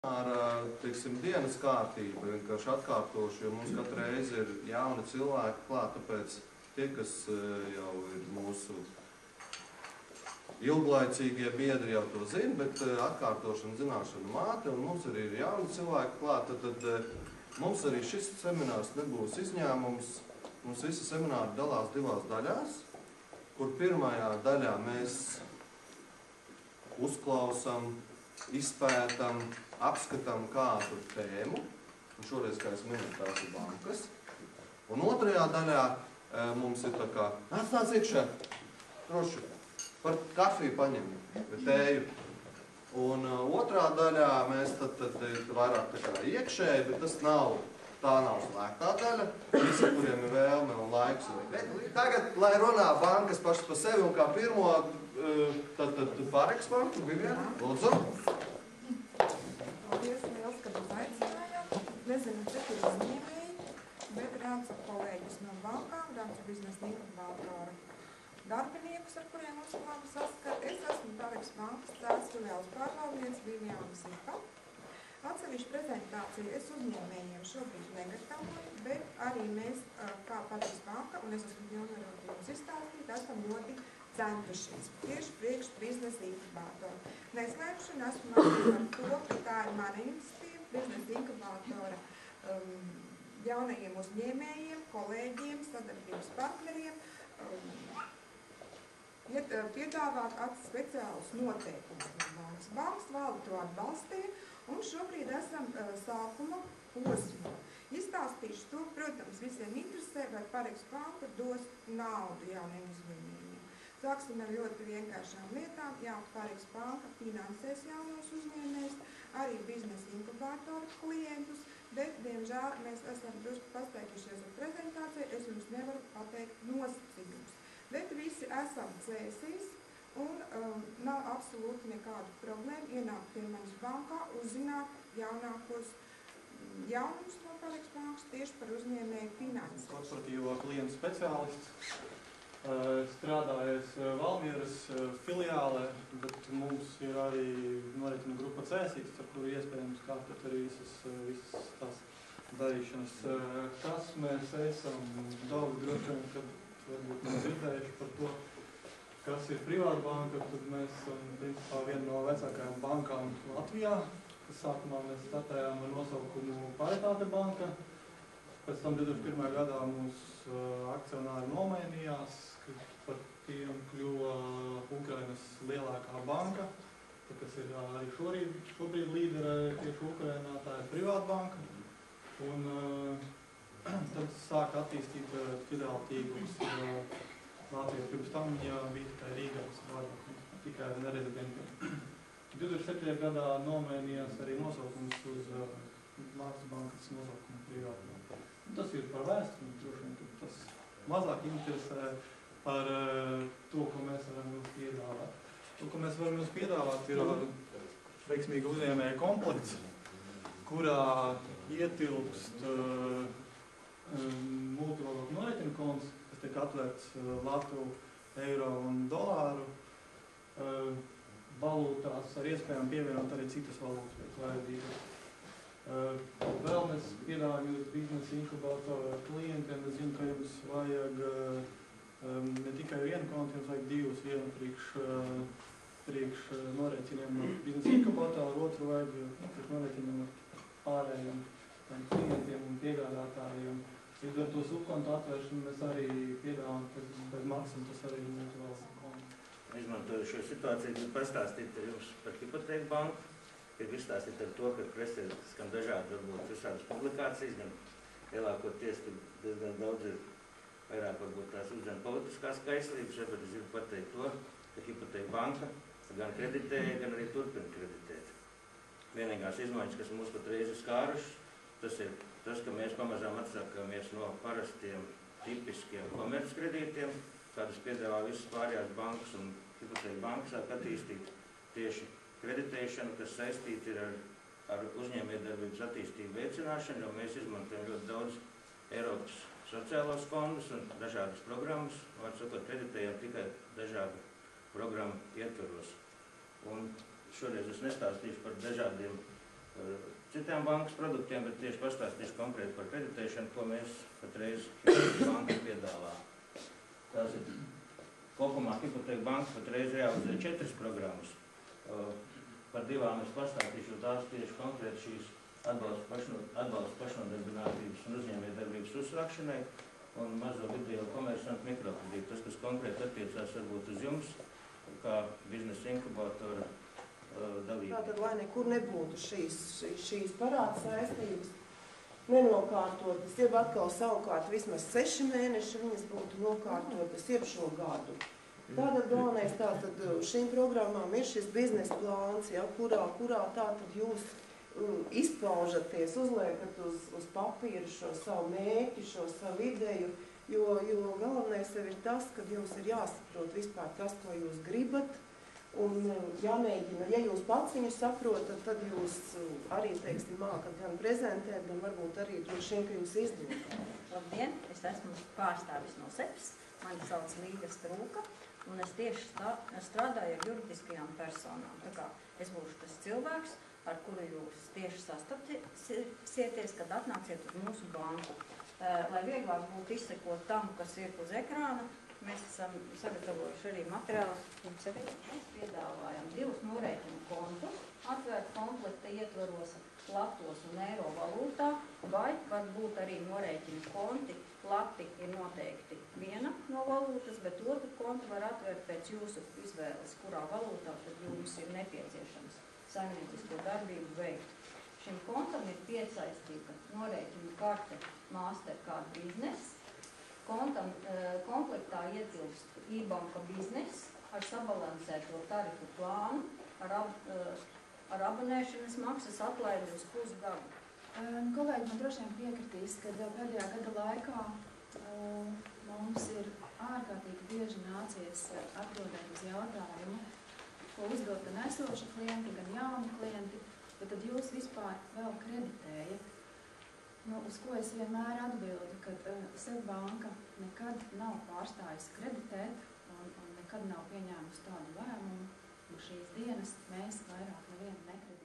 Ar, teiksim, dienas kārtību vienkārši atkārtošu, jo mums katru reizi ir jauni cilvēki klāt, tāpēc tie, kas jau ir mūsu ilglaicīgie biedri, jau to zina, bet atkārtošana zināšana māte, un mums arī ir jauni cilvēki klāt, tad mums arī šis seminārs nebūs izņēmums. Mums visi semināri dalās divās daļās, kur pirmajā daļā mēs uzklausam, izpētam, apskatām kādu tēmu, un šoreiz, kā es minēju, tās ir bankas. Un otrajā daļā mums ir tā kā, nāc iekšā, droši, par kafiju paņem, vai tēju. Un otrā daļā mēs tad vairāk tā kā iekšēji, bet tā nav slēgtā daļa. Visi, kuriem ir vēlme un laiks. Tagad, lai runā bankas pašas par sevi, un kā pirmo, tad Pāreks banka, Viviana, lūdzu. Paldies, liels, kad uzaicinājāt. Nezinu, cik ir uzņēmēji, bet rāds ar kolēģis no bankām, rāds ar biznesa inkubātora darbiniekus, ar kuriem mums labi saskat. Es esmu Pāreks bankas tās filiāles pārvaldnieks Viviana Zipa. Atsevišķu prezentāciju es uzņēmējiem šobrīd negatavoju, bet arī mēs, kā Pāreks banka, un es esmu pilnvaroti jums izstāstīt, esam ļoti centušies tieši priekš biznesa inkubātora. Neslēpšana esmu arī par to, ka tā ir mana iniciatīva, biznesa inkubātora jaunajiem uzņēmējiem, kolēģiem, sadarbības partneriem, piedāvāt speciālus noteikumus no bankas. Bankas valde to atbalstīja, un šobrīd esam sākuma posmā. Izstāstīšu to, protams, visiem interesē, vai Pāreks banka dos naudu jauniem uzņēmējiem. Sāksim ar ļoti vienkāršām lietām. Jā, Pāreks banka finansēs jaunos uzņēmējus, arī biznesa inkubātoru klientus, bet, diemžēl, mēs esam drusku pasteikušies ar prezentāciju, es jums nevaru pateikt nosacījumus. Bet visi esam cēsīs, un nav absolūti nekādu problēmu ienākt pie manis bankā, uzzināt jaunākos jaunumus no Pāreks bankas tieši par uzņēmēju finansēšanu. Korporatīvo klientu speciālists. Strādājies Valmieras filiālē, bet mums ir arī norēķina grupa Cēsītis, ar kuru iespējams kārtot arī visas tās darīšanas. Kas mēs esam daudz droši vien, kad varbūt mēs dzirdējuši par to, kas ir privāta banka, tad mēs esam principā viena no vecākajām bankām Latvijā. Sākumā mēs startējām ar nosaukumu Paritāte banka. Pēc tam 2001. gadā mūsu akcionāri nomainījās, par tiem kļuva Ukrainas lielākā banka, kas ir arī šobrīd līdera tieši Ukrainā, tā ir privāta banka. Un tad sāka attīstīt filiālu tīklus Latvijā. Pirms tam viņa bija tikai Rīgā, tikai nerezidentiem. 2007. gadā nomainījās arī nosaukums uz Latvijas bankas nosaukumu privāta banka. Tas ir par vēsturi, droši vien, tas mazāk interesē par to, ko mēs varam jums piedāvāt. To, ko mēs varam jums piedāvāt, ir veiksmīga uzņēmēja komplekts, kurā ietilpst multivalotu norēķinu konts, kas tiek atvērts latu, eiro un dolāru valūtās, ar iespējām pievienot arī citas valūtas pēc vajadzības. Vēl mēs piedāvājam jūs biznesa inkubātoru klientiem. Es zinu, ka jums vajag ne tikai vienu kontu, jums vajag divus, vienu priekš norēķiniem no biznesa inkubātoru, otru vajag priekš norēķiniem ar pārējiem klientiem un piegādātājiem. Līdz ar to subkontu atvēršanu mēs arī piedāvājam pēc maksas, tas arī mūsu valsts kontu. Izmantoju šo situāciju, tad pastāstīt jums par Hipotēku banku. Gribu izstāstīt ar to, ka presē skan dažādi varbūt visādas publikācijas, gan lielākoties diezgan daudz ir vairāk varbūt tās uzdien politiskās kaislības, bet es gribu pateikt to, ka Hipotēku banka gan kreditēja, gan arī turpina kreditēt. Vienīgās izmaiņas, kas mūs patreiz ir skārušas, tas ir tas, ka mēs pamazām atsākāmies no parastiem tipiskiem komerckredītiem, kādus piedāvā visas pārējās bankas, un Hipotēku banka sāk attīstīt tieši kreditēšanu, kas saistīta ir ar uzņēmējdarbības attīstību veicināšanu, jo mēs izmantojam ļoti daudz Eiropas sociālos fondus un dažādas programmas, var sakot, kreditējam tikai dažādu programmu ietvaros. Un šoreiz es nestāstīšu par dažādiem citām bankas produktiem, bet tieši pastāstīšu konkrēti par kreditēšanu, ko mēs patreiz banka piedāvā. Tās ir kopumā Hipoteka banka patreiz realizē 4 programmas. Par 2 es pastāstīšu, tās tieši konkrēti šīs atbalsta pašnodarbinātības un uzņēmējdarbības uzsākšanai un mazo vidējo komersantu mikrokredītu. Tas, kas konkrēti attiecās varbūt uz jums, kā biznesa inkubātora dalība. Tātad, lai nekur nebūtu šīs parāda saistības nenokārtotas, jeb atkal savukārt vismaz 6 mēneši viņas būtu nokārtotas jeb šo gadu. Tātad galvenais tātad šīm programmām ir šis biznesa plāns, ja, kurā tātad jūs izpaužaties, uzliekat uz papīra šo savu mērķi, šo savu ideju, jo galvenais jau ir tas, ka jums ir jāsaprot vispār tas, ko jūs gribat, un jāmēģina, ja jūs pats viņu saprotat, tad jūs arī, teiksim, mākat gan prezentēt, gan varbūt arī droši vien, ka jūs izdodat. Labdien, es esmu pārstāvis no SEPS, mani sauc Līga Strūka, un es tieši strādāju ar juridiskajām personām. Tā kā es būšu tas cilvēks, ar kuru jūs tieši sastapsieties, kad atnāksiet uz mūsu banku. Lai vieglāk būtu izsekot tam, kas ir uz ekrāna, mēs esam sagatavojuši arī materiālus. Mēs piedāvājam 2 norēķinu kontus, atvērt komplekta ietvaros latos un eiro valūtā, vai varbūt arī norēķinu konti. Lati ir noteikti viena no valūtas, bet otru kontu var atvērt pēc jūsu izvēles, kurā valūtā tad jums ir nepieciešams saimniecisko darbību veikt. Šim kontam ir piesaistīta norēķinu karte Mastercard Business. Kontam komplektā ietilpst e-banka bizness ar sabalansēto tarifu plānu, ar abonēšanas maksas atlaidi uz pusgadu. Kolēģi man droši vien piekritīs, ka pēdējā gada laikā mums ir ārkārtīgi bieži nācies atbildēt uz jautājumu, ko uzdot gan esoši klienti, gan jauni klienti, bet tad jūs vispār vēl kreditējat. Uz ko es vienmēr atbildu, ka Seibanka nekad nav pārstājusi kreditēt un nekad nav pieņēmusi tādu lēmumu. No šīs dienas mēs vairāk nevienu nekreditējam.